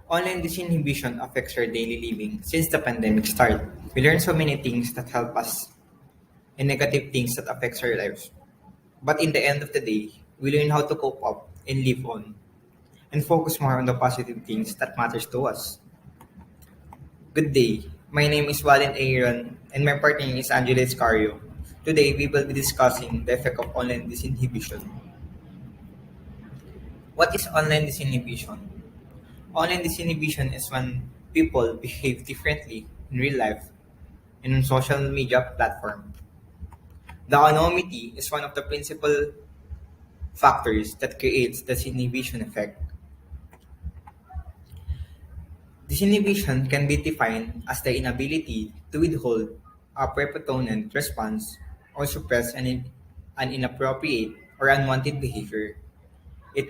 Online disinhibition affects our daily living since the pandemic started. We learn so many things that help us and negative things that affects our lives. But in the end of the day, we learn how to cope up and live on and focus more on the positive things that matters to us. Good day. My name is Walin Aaron and my partner is Angela Escario. Today we will be discussing the effect of online disinhibition. What is online disinhibition? Online disinhibition is when people behave differently in real life and on social media platform. The anonymity is one of the principal factors that creates the disinhibition effect. Disinhibition can be defined as the inability to withhold a prepotent response or suppress an inappropriate or unwanted behavior. It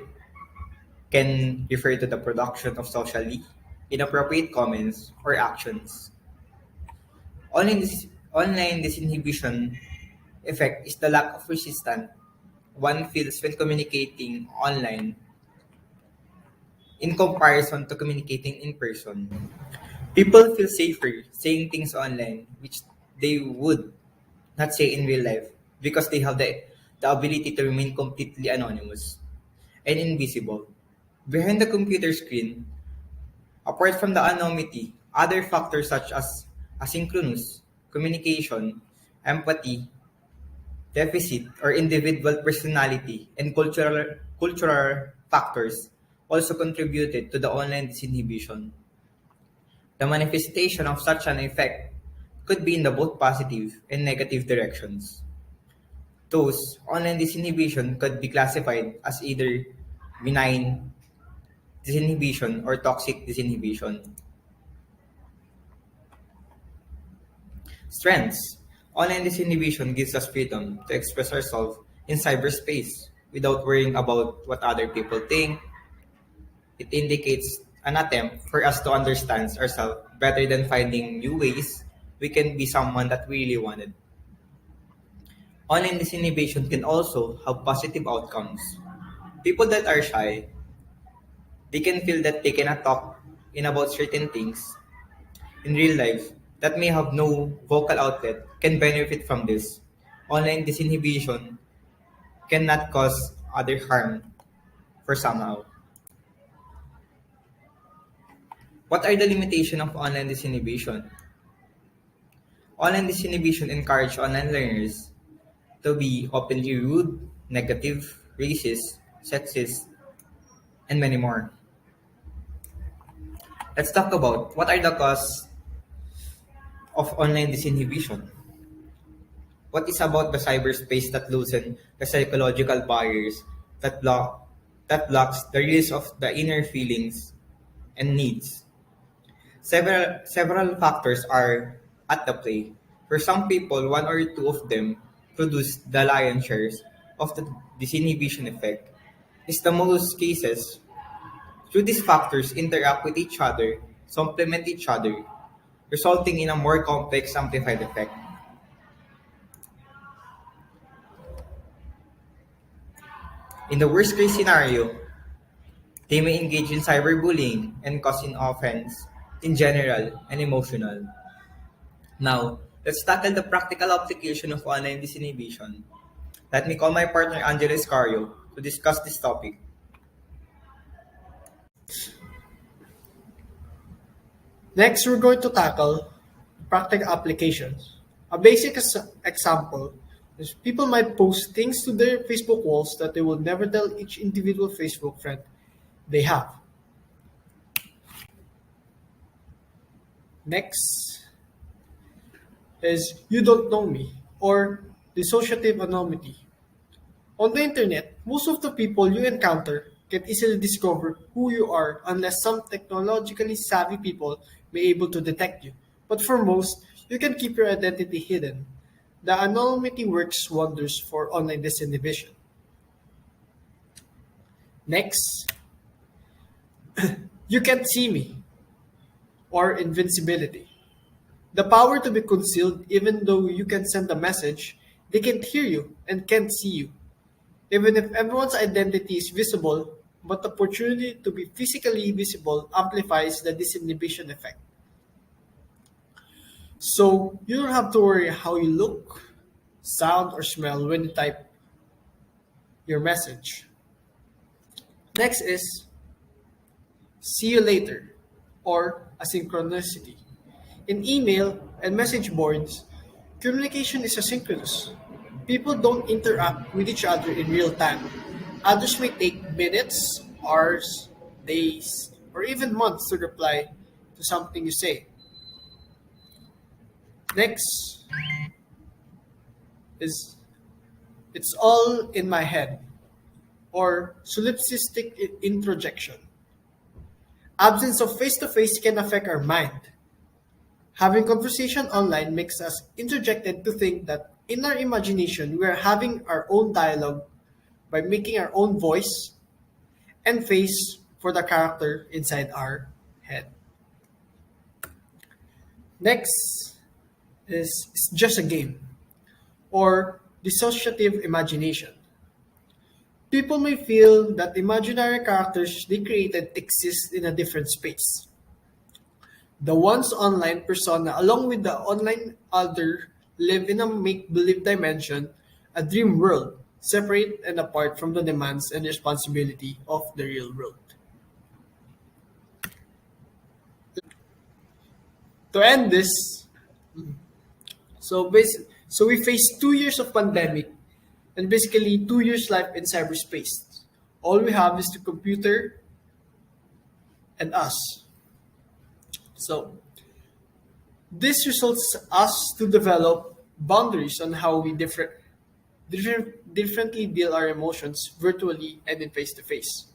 can refer to the production of socially inappropriate comments or actions. Online disinhibition effect is the lack of resistance one feels when communicating online in comparison to communicating in person. People feel safer saying things online which they would not say in real life because they have the ability to remain completely anonymous and invisible. Behind the computer screen, apart from the anonymity, other factors such as asynchronous communication, empathy, deficit, or individual personality and cultural factors also contributed to the online disinhibition. The manifestation of such an effect could be in the both positive and negative directions. Thus, online disinhibition could be classified as either benign disinhibition or toxic disinhibition. Strengths. Online disinhibition gives us freedom to express ourselves in cyberspace without worrying about what other people think. It indicates an attempt for us to understand ourselves better than finding new ways we can be someone that we really wanted. Online disinhibition can also have positive outcomes. People that are shy, they can feel that they cannot talk in about certain things in real life that may have no vocal outlet can benefit from this. Online disinhibition cannot cause other harm for somehow. What are the limitations of online disinhibition? Online disinhibition encourages online learners to be openly rude, negative, racist, sexist, and many more. Let's talk about what are the causes of online disinhibition. What is about the cyberspace that loosen the psychological barriers that blocks the release of the inner feelings and needs? Several factors are at the play. For some people, one or two of them produce the lion's share of the disinhibition effect. In the most cases, through these factors interact with each other, supplement each other, resulting in a more complex amplified effect. In the worst case scenario, they may engage in cyberbullying and causing offense in general and emotional. Now, let's tackle the practical application of online disinhibition. Let me call my partner Angela Escario to discuss this topic. Next, we're going to tackle practical applications. A basic example is people might post things to their Facebook walls that they will never tell each individual Facebook friend they have. Next is you don't know me or dissociative anonymity. On the internet, most of the people you encounter can easily discover who you are unless some technologically savvy people may able to detect you. But for most, you can keep your identity hidden. The anonymity works wonders for online disinhibition. Next, you can't see me or invincibility. The power to be concealed even though you can send a message, they can't hear you and can't see you. Even if everyone's identity is visible, but the opportunity to be physically visible amplifies the disinhibition effect. So you don't have to worry how you look, sound, or smell when you type your message. Next is see you later or asynchronicity. In email and message boards, communication is asynchronous. People don't interact with each other in real time. Others may take minutes, hours, days, or even months to reply to something you say. Next is it's all in my head or solipsistic introjection. Absence of face to face can affect our mind. Having conversation online makes us interjected to think that in our imagination we are having our own dialogue by making our own voice and face for the character inside our head. Next is it's just a game or dissociative imagination. People may feel that imaginary characters they created exist in a different space. The one's online persona, along with the online other, live in a make believe dimension, a dream world, separate and apart from the demands and responsibility of the real world. To end this, so we face 2 years of pandemic and basically 2 years life in cyberspace. All we have is the computer and us. So this results us to develop boundaries on how we differently deal our emotions virtually and in face to face.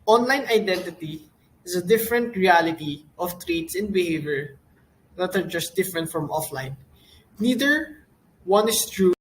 Online identity is a different reality of traits and behavior that are just different from offline. Neither one is true